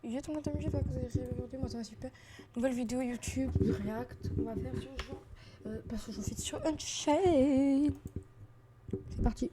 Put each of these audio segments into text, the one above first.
Yo tout le monde, j'ai fait aujourd'hui, moi ça va super. Nouvelle vidéo YouTube, React, on va faire sur genre, parce que j'en fais sur Unchained. C'est parti.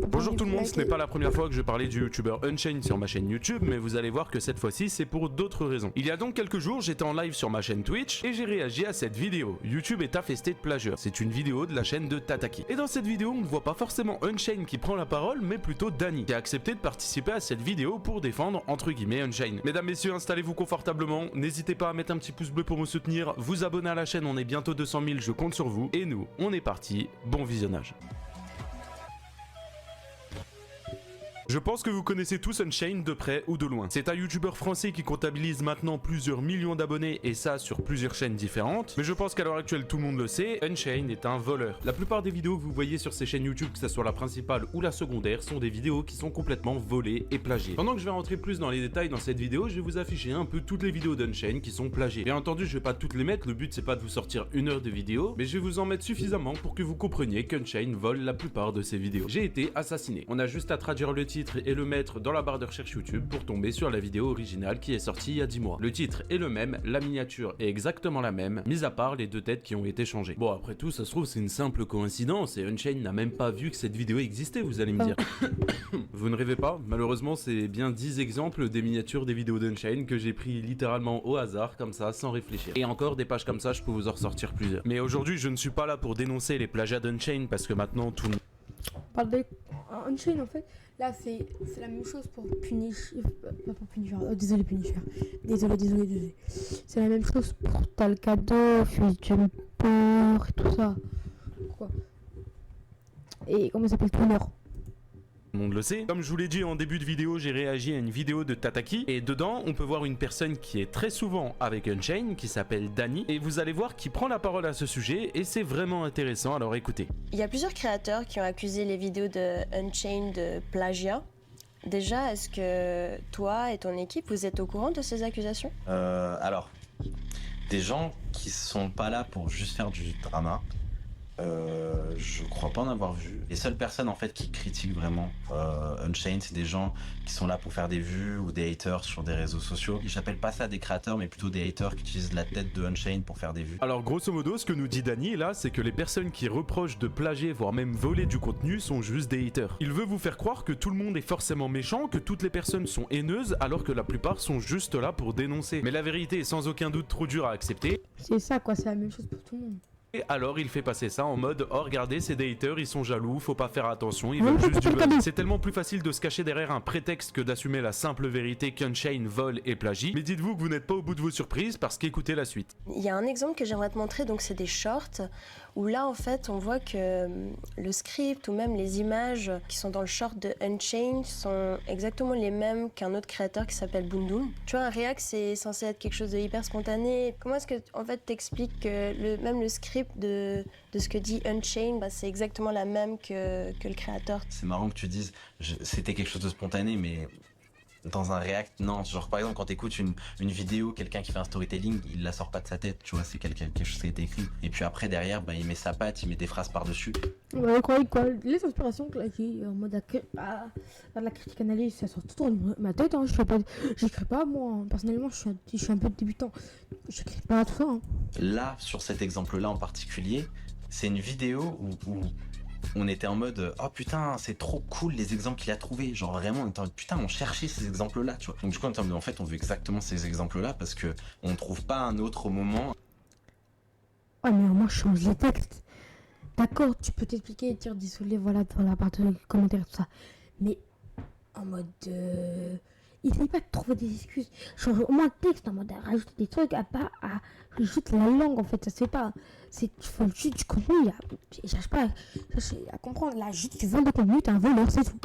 Bonjour tout le monde, ce n'est pas la première fois que je parlais du youtubeur Unchained sur ma chaîne YouTube, mais vous allez voir que cette fois-ci c'est pour d'autres raisons. Il y a donc quelques jours, j'étais en live sur ma chaîne Twitch et j'ai réagi à cette vidéo. YouTube est infesté de plagiat. C'est une vidéo de la chaîne de Tataki. Et dans cette vidéo, on ne voit pas forcément Unchained qui prend la parole, mais plutôt Danny, qui a accepté de participer à cette vidéo pour défendre entre guillemets Unchained. Mesdames, messieurs, installez-vous confortablement, n'hésitez pas à mettre un petit pouce bleu pour me soutenir, vous abonner à la chaîne, on est bientôt 200 000, je compte sur vous. Et nous, on est parti, bon visionnage. Je pense que vous connaissez tous Unchained de près ou de loin. C'est un youtubeur français qui comptabilise maintenant plusieurs millions d'abonnés et ça sur plusieurs chaînes différentes. Mais je pense qu'à l'heure actuelle tout le monde le sait, Unchained est un voleur. La plupart des vidéos que vous voyez sur ces chaînes YouTube, que ce soit la principale ou la secondaire, sont des vidéos qui sont complètement volées et plagiées. Pendant que je vais rentrer plus dans les détails dans cette vidéo, je vais vous afficher un peu toutes les vidéos d'Unchained qui sont plagiées. Bien entendu, je vais pas toutes les mettre, le but c'est pas de vous sortir 1 heure de vidéo, mais je vais vous en mettre suffisamment pour que vous compreniez qu'Unchained vole la plupart de ses vidéos. J'ai été assassiné. On a juste à traduire le titre et le mettre dans la barre de recherche YouTube pour tomber sur la vidéo originale qui est sortie il y a 10 mois. Le titre est le même, la miniature est exactement la même, mis à part les 2 têtes qui ont été changées. Bon, après tout, ça se trouve c'est une simple coïncidence et Unchained n'a même pas vu que cette vidéo existait, vous allez me dire. Vous ne rêvez pas? Malheureusement, c'est bien 10 exemples des miniatures des vidéos d'Unchained que j'ai pris littéralement au hasard, comme ça, sans réfléchir. Et encore des pages comme ça, je peux vous en ressortir plusieurs. Mais aujourd'hui, je ne suis pas là pour dénoncer les plagiats d'Unchained parce que maintenant tout le monde... Parle de Unchained en fait, là c'est la même chose pour Punisher, pas pour Punisher, désolé Punisher, désolé. C'est la même chose pour Talcado, Future Peur et tout ça. Quoi. Et comment ça s'appelle Twinner. Tout le monde le sait. Comme je vous l'ai dit en début de vidéo, j'ai réagi à une vidéo de Tataki et dedans on peut voir une personne qui est très souvent avec Unchained qui s'appelle Danny et vous allez voir qu'il prend la parole à ce sujet et c'est vraiment intéressant, alors écoutez. Il y a plusieurs créateurs qui ont accusé les vidéos de Unchained de plagiat. Déjà, est-ce que toi et ton équipe, vous êtes au courant de ces accusations? Alors, des gens qui sont pas là pour juste faire du drama, je crois pas en avoir vu. Les seules personnes en fait qui critiquent vraiment Unchained, c'est des gens qui sont là pour faire des vues ou des haters sur des réseaux sociaux. J'appelle pas ça des créateurs mais plutôt des haters qui utilisent la tête de Unchained pour faire des vues. Alors grosso modo, ce que nous dit Danny là, c'est que les personnes qui reprochent de plagier voire même voler du contenu sont juste des haters. Il veut vous faire croire que tout le monde est forcément méchant, que toutes les personnes sont haineuses alors que la plupart sont juste là pour dénoncer. Mais la vérité est sans aucun doute trop dure à accepter. C'est ça quoi, c'est la même chose pour tout le monde. Et alors il fait passer ça en mode oh regardez c'est des haters, ils sont jaloux, faut pas faire attention, ils veulent juste du buzz. C'est tellement plus facile de se cacher derrière un prétexte que d'assumer la simple vérité qu'Unchained vole et plagie. Mais dites-vous que vous n'êtes pas au bout de vos surprises parce qu'écoutez la suite. Il y a un exemple que j'aimerais te montrer, donc c'est des shorts où là en fait on voit que le script ou même les images qui sont dans le short de Unchained sont exactement les mêmes qu'un autre créateur qui s'appelle Boondoom. Tu vois, un react c'est censé être quelque chose de hyper spontané. Comment est-ce que en fait t'expliques que même le script de ce que dit Unchained, bah, c'est exactement la même que le créateur? C'est marrant que tu dises c'était quelque chose de spontané, mais dans un react, non. Genre par exemple quand t'écoutes une vidéo, quelqu'un qui fait un storytelling, il la sort pas de sa tête, tu vois, c'est quelque chose qui a été écrit. Et puis après derrière, bah, il met sa patte, il met des phrases par-dessus. Ouais, quoi, les inspirations que j'ai en mode la critique analyse, ça sort tout dans ma tête, hein. J'écris pas moi, hein. Personnellement je suis un peu débutant, j'écris pas tout ça. Hein. Là, sur cet exemple-là en particulier, c'est une vidéo où on était en mode oh putain c'est trop cool les exemples qu'il a trouvé, genre vraiment on était en mode putain on cherchait ces exemples là, tu vois. Donc du coup en fait on veut exactement ces exemples là parce que on trouve pas un autre moment. Ouais mais moi je change les textes, d'accord, tu peux t'expliquer et dire désolé voilà dans la partie de commentaires tout ça, mais en mode il n'est pas de trouver des excuses, change au moins le texte en mode rajouter des trucs à pas à juste la langue en fait, ça se fait pas, c'est tu fais juste du contenu, je cherche pas à comprendre, là juste tu vends du contenu, t'es un voleur, c'est tout.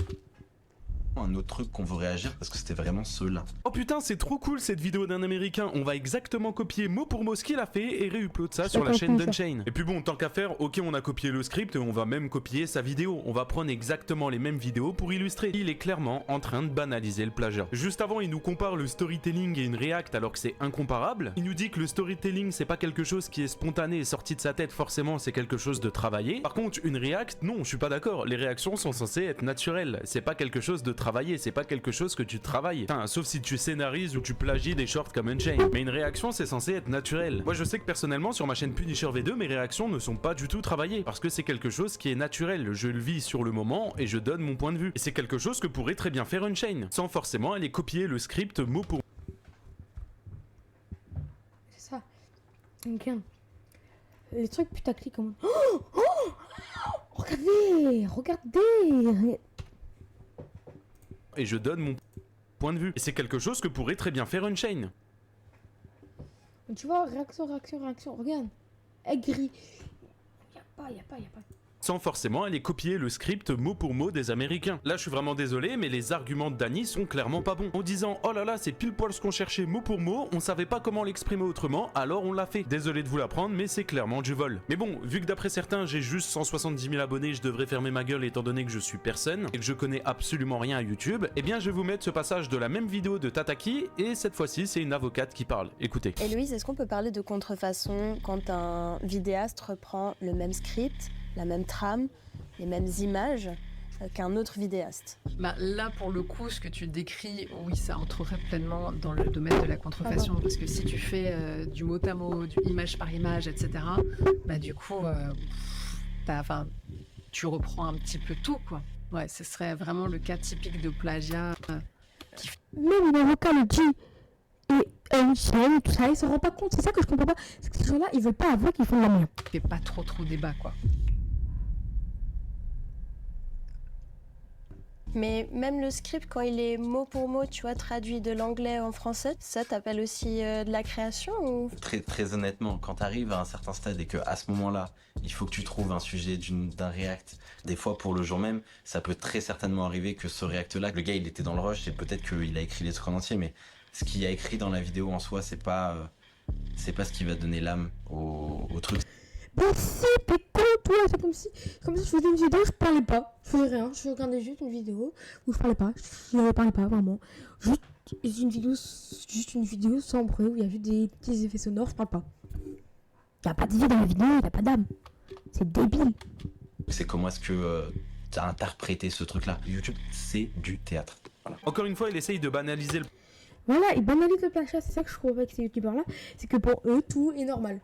Un autre truc qu'on veut réagir parce que c'était vraiment ceux-là. Oh putain c'est trop cool cette vidéo d'un américain, on va exactement copier mot pour mot ce qu'il a fait et réupload ça sur la chaîne d'Unchained. Et puis bon tant qu'à faire, ok on a copié le script et on va même copier sa vidéo, on va prendre exactement les mêmes vidéos pour illustrer. Il est clairement en train de banaliser le plagiat. Juste avant il nous compare le storytelling et une react alors que c'est incomparable. Il nous dit que le storytelling c'est pas quelque chose qui est spontané et sorti de sa tête, forcément c'est quelque chose de travaillé. Par contre une react, non je suis pas d'accord, les réactions sont censées être naturelles, c'est pas quelque chose de travailler, c'est pas quelque chose que tu travailles. Enfin, sauf si tu scénarises ou tu plagies des shorts comme Unchained. Mais une réaction, c'est censé être naturel. Moi, je sais que personnellement, sur ma chaîne Punisher V2, mes réactions ne sont pas du tout travaillées. Parce que c'est quelque chose qui est naturel. Je le vis sur le moment et je donne mon point de vue. Et c'est quelque chose que pourrait très bien faire Unchained, sans forcément aller copier le script mot pour mot. C'est ça. Regarde. Les trucs putaclic comme... Oh, oh, regardez, regardez. Et je donne mon point de vue. Et c'est quelque chose que pourrait très bien faire Unchained. Tu vois, réaction, réaction, réaction. Regarde. Aigri. Y a pas. Sans forcément aller copier le script mot pour mot des Américains. Là, je suis vraiment désolé, mais les arguments de Danny sont clairement pas bons. En disant, oh là là, c'est pile poil ce qu'on cherchait mot pour mot, on savait pas comment l'exprimer autrement, alors on l'a fait. Désolé de vous l'apprendre, mais c'est clairement du vol. Mais bon, vu que d'après certains, j'ai juste 170 000 abonnés, je devrais fermer ma gueule étant donné que je suis personne, et que je connais absolument rien à YouTube, eh bien, je vais vous mettre ce passage de la même vidéo de Tataki, et cette fois-ci, c'est une avocate qui parle. Écoutez. Et Louise, est-ce qu'on peut parler de contrefaçon quand un vidéaste reprend le même script, la même trame, les mêmes images qu'un autre vidéaste? Bah, là, pour le coup, ce que tu décris, oui, ça entrerait pleinement dans le domaine de la contrefaçon. Parce que si tu fais du mot à mot, du image par image, etc., bah, du coup, tu reprends un petit peu tout, quoi. Ouais, ce serait vraiment le cas typique de plagiat. Même l'avocat le dit. Et Unchained, tout ça, ils se rendent pas compte. C'est ça que je comprends pas. C'est que ces gens-là, ils veulent pas avouer qu'ils font de la merde. Fait pas trop débat, quoi. Mais même le script, quand il est mot pour mot, tu vois, traduit de l'anglais en français, ça t'appelle aussi de la création ou... Très honnêtement, quand tu arrives à un certain stade et que à ce moment-là, il faut que tu trouves un sujet d'un react, des fois pour le jour même, ça peut très certainement arriver que ce react-là, le gars il était dans le rush et peut-être qu'il a écrit les trucs en entier, mais ce qu'il a écrit dans la vidéo en soi, c'est pas ce qui va donner l'âme au truc. Mais si, t'es con, toi, c'est comme si je faisais une vidéo, je parlais pas, je faisais rien, je regardais juste une vidéo où je parlais pas, vraiment, juste une vidéo sans bruit où il y a juste des petits effets sonores, je parle pas. Y a pas de vie dans la vidéo, y a pas d'âme, c'est débile. C'est comment est-ce que t'as interprété ce truc-là. YouTube, c'est du théâtre. Voilà. Encore une fois, il essaye de banaliser le Voilà, ils banalisent le plagiat, c'est ça que je trouve avec ces youtubeurs là, c'est que pour eux tout est normal.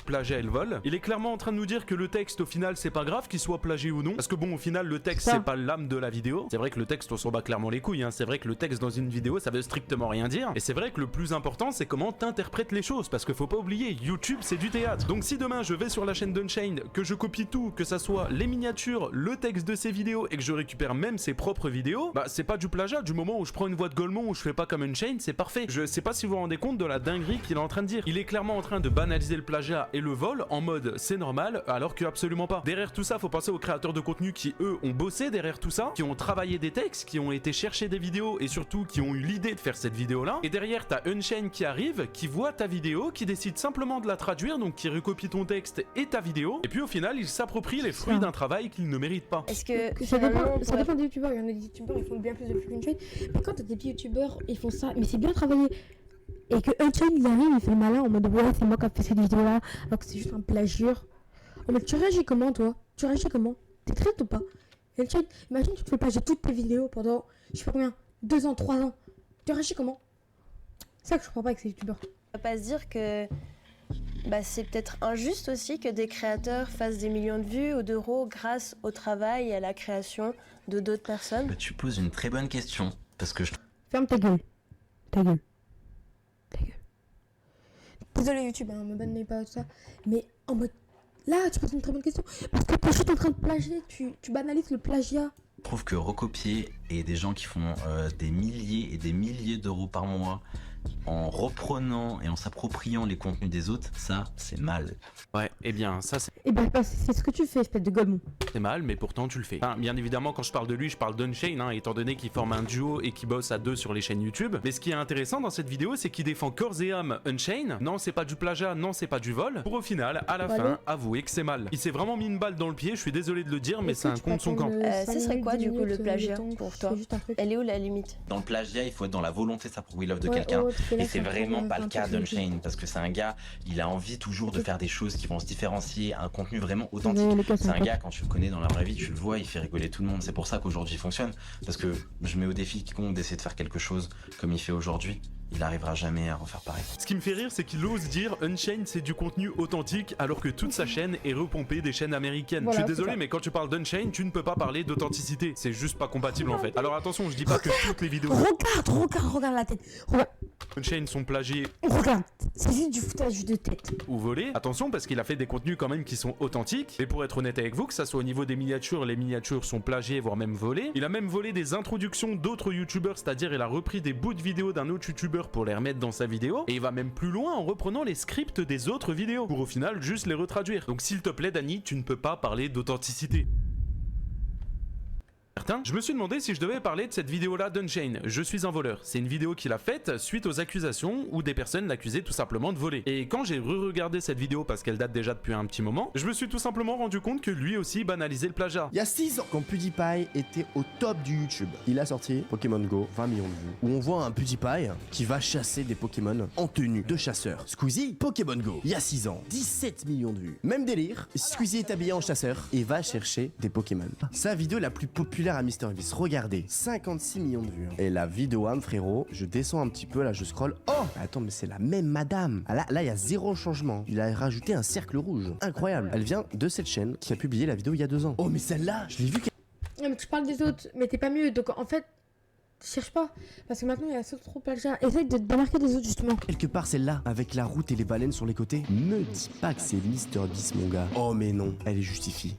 plagiat et le vol. Il est clairement en train de nous dire que le texte au final c'est pas grave qu'il soit plagié ou non, parce que bon au final le texte c'est pas l'âme de la vidéo. C'est vrai que le texte on s'en bat clairement les couilles, hein. C'est vrai que le texte dans une vidéo ça veut strictement rien dire, et c'est vrai que le plus important c'est comment t'interprètes les choses, parce que faut pas oublier, YouTube c'est du théâtre. Donc si demain je vais sur la chaîne d'Unchained, que je copie tout, que ça soit les miniatures, le texte de ses vidéos et que je récupère même ses propres vidéos, bah c'est pas du plagiat. Du moment où je prends une voix de Golemont où je fais pas comme Unchained, c'est parfait. Je sais pas si vous vous rendez compte de la dinguerie qu'il est en train de dire. Il est clairement en train de banaliser le plagiat et le vol en mode c'est normal, alors que absolument pas. Derrière tout ça, faut penser aux créateurs de contenu qui eux ont bossé derrière tout ça, qui ont travaillé des textes, qui ont été chercher des vidéos et surtout qui ont eu l'idée de faire cette vidéo là. Et derrière t'as Unchained qui arrive, qui voit ta vidéo, qui décide simplement de la traduire, donc qui recopie ton texte et ta vidéo, et puis au final il s'approprie les fruits d'un travail qu'il ne mérite pas. Est-ce que Ça finalement, dépend des youtubeurs, il y en a des youtubeurs ils font bien plus de vues qu'Unchained, mais quand t'as des petits youtubeurs ils font ça, mais c'est bien travaillé. Et que Unchained il arrive, il fait le malin en mode ouais c'est moi qui ai fait cette vidéo là, alors que c'est juste un plagieur. Oh mais tu réagis comment toi? Tu réagis comment? T'es triste ou pas? Unchained, imagine tu te fais plagier toutes tes vidéos pendant, je sais pas combien, 2 ans, 3 ans. Tu réagis comment? C'est ça que je comprends pas avec ces youtubeurs. on va pas se dire que bah, c'est peut-être injuste aussi que des créateurs fassent des millions de vues ou d'euros grâce au travail et à la création de d'autres personnes? Tu poses une très bonne question, parce que Ferme ta gueule. Ta gueule. Ta gueule. Désolé YouTube, hein, me bannez pas tout ça. Mais en mode... Là, tu poses une très bonne question. Parce que quand je suis en train de plagier, tu banalises le plagiat. Je trouve que recopier et des gens qui font des milliers et des milliers d'euros par mois en reprenant et en s'appropriant les contenus des autres, ça c'est mal. Ouais, et bien ça c'est Et ben c'est ce que tu fais, espèce de Golemont. mal, mais pourtant tu le fais. Enfin, bien évidemment quand je parle de lui, je parle d'Unchained, hein, étant donné qu'ils forment un duo et qu'ils bossent à deux sur les chaînes YouTube. Mais ce qui est intéressant dans cette vidéo, c'est qu'il défend corps et âme Unchained. Non, c'est pas du plagiat, non, c'est pas du vol. Pour au final, à la fin, avouer que c'est mal. Il s'est vraiment mis une balle dans le pied, je suis désolé de le dire, mais c'est un con de son camp. Ce serait quoi du coup le plagiat pour toi? Elle est où la limite? Dans le plagiat, il faut être dans la volonté de s'approprier l'œuvre de quelqu'un. Et c'est vraiment pas le cas d'Unchained, parce que c'est un gars, il a envie toujours de faire des choses qui vont se différencier, un contenu vraiment Ouais, authentique. les gars, C'est un pas- gars, quand tu le connais dans la vraie vie, tu le vois, il fait rigoler tout le monde. C'est pour ça qu'aujourd'hui il fonctionne. Parce que je mets au défi quiconque d'essayer de faire quelque chose comme il fait aujourd'hui. Il n'arrivera jamais à refaire pareil. Ce qui me fait rire, c'est qu'il ose dire Unchained c'est du contenu authentique alors que toute sa chaîne est repompée des chaînes américaines. Voilà, je suis c'est désolé, ça. mais quand tu parles d'Unchained, tu ne peux pas parler d'authenticité. C'est juste pas compatible en fait. Alors attention, je dis pas que toutes les vidéos Regarde la tête. Unchained sont plagiées Regarde, c'est juste du foutage de tête. ou volées. Attention, parce qu'il a fait des contenus quand même qui sont authentiques. Mais pour être honnête avec vous, que ça soit au niveau des miniatures, les miniatures sont plagiées, voire même volées. Il a même volé des introductions d'autres youtubeurs, c'est-à-dire il a repris des bouts de vidéos d'un autre youtubeur pour les remettre dans sa vidéo. Et il va même plus loin en reprenant les scripts des autres vidéos pour au final juste les retraduire. Donc s'il te plaît, Dany, tu ne peux pas parler d'authenticité. Je me suis demandé si je devais parler de cette vidéo-là d'Unchained, Je suis un voleur. C'est une vidéo qu'il a faite suite aux accusations où des personnes l'accusaient tout simplement de voler. Et quand j'ai re-regardé cette vidéo parce qu'elle date déjà depuis un petit moment, je me suis tout simplement rendu compte que lui aussi banalisait le plagiat. Il y a 6 ans, quand PewDiePie était au top du YouTube, il a sorti Pokémon Go, 20 millions de vues, où on voit un PewDiePie qui va chasser des Pokémon en tenue de chasseur. Squeezie, Pokémon Go, il y a 6 ans, 17 millions de vues. Même délire, Squeezie est habillé en chasseur et va chercher des Pokémon. Sa vidéo la plus populaire à MrBeast, regardez, 56 millions de vues. Et la vidéo âme, frérot, je descends un petit peu, là je scroll. Oh, attends, mais c'est la même madame. Ah, là, il y a zéro changement. Il a rajouté un cercle rouge. Incroyable. Elle vient de cette chaîne qui a publié la vidéo il y a 2 ans. Oh, mais celle-là, je l'ai vue. Non, mais tu parles des autres, mais t'es pas mieux. Donc en fait, cherche pas. Parce que maintenant il y a trop plagiat. Essaye de démarquer des autres justement. Quelque part celle-là, avec la route et les baleines sur les côtés. Me dis pas que c'est MrBeast, mon gars. Oh mais non, elle est justifiée.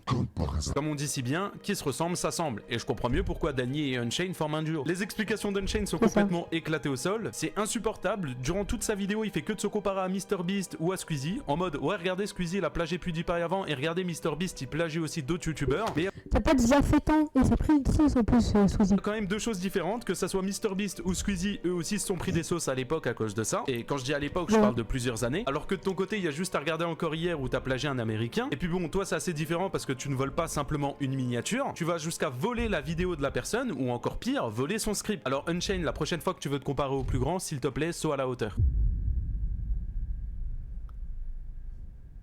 Comme on dit si bien, qui se ressemble s'assemble. Et je comprends mieux pourquoi Dany et Unchained forment un duo. Les explications d'Unchained sont C'est ça. complètement éclatées au sol, c'est insupportable. Durant toute sa vidéo, il fait que de se comparer à MrBeast ou à Squeezie, en mode ouais regardez Squeezie il a plagié PewDiePie avant et regardez MrBeast il plagie aussi d'autres youtubeurs. Mais T'as pas déjà fait tant et ça pris une sauce en plus, Squeezie. quand même deux choses différentes, que ça soit MrBeast ou Squeezie, eux aussi se sont pris des sauces à l'époque à cause de ça. Et quand je dis à l'époque, je Ouais. parle de plusieurs années. Alors que de ton côté, il y a juste à regarder encore hier où t'as plagié un américain. Et puis bon, toi c'est assez différent parce que tu ne voles pas simplement une miniature, tu vas jusqu'à voler la vidéo de la personne ou encore pire, voler son script. Alors Unchained, la prochaine fois que tu veux te comparer au plus grand, s'il te plaît, saut à la hauteur.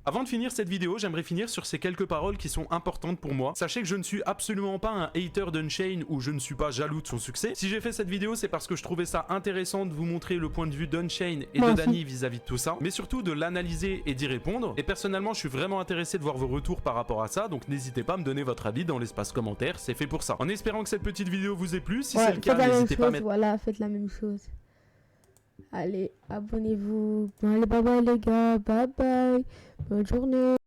Avant de finir cette vidéo, j'aimerais finir sur ces quelques paroles qui sont importantes pour moi. Sachez que je ne suis absolument pas un hater d'Unchained ou je ne suis pas jaloux de son succès. Si j'ai fait cette vidéo, c'est parce que je trouvais ça intéressant de vous montrer le point de vue d'Unchained et Moi de aussi. Dany vis-à-vis de tout ça, mais surtout de l'analyser et d'y répondre. Et personnellement, je suis vraiment intéressé de voir vos retours par rapport à ça, donc n'hésitez pas à me donner votre avis dans l'espace commentaire, c'est fait pour ça. En espérant que cette petite vidéo vous ait plu, si c'est le cas, faites la même n'hésitez pas à chose, mettre... voilà, faites la même chose. Allez, abonnez-vous. Allez, bye bye les gars, bye bye. Bonne journée.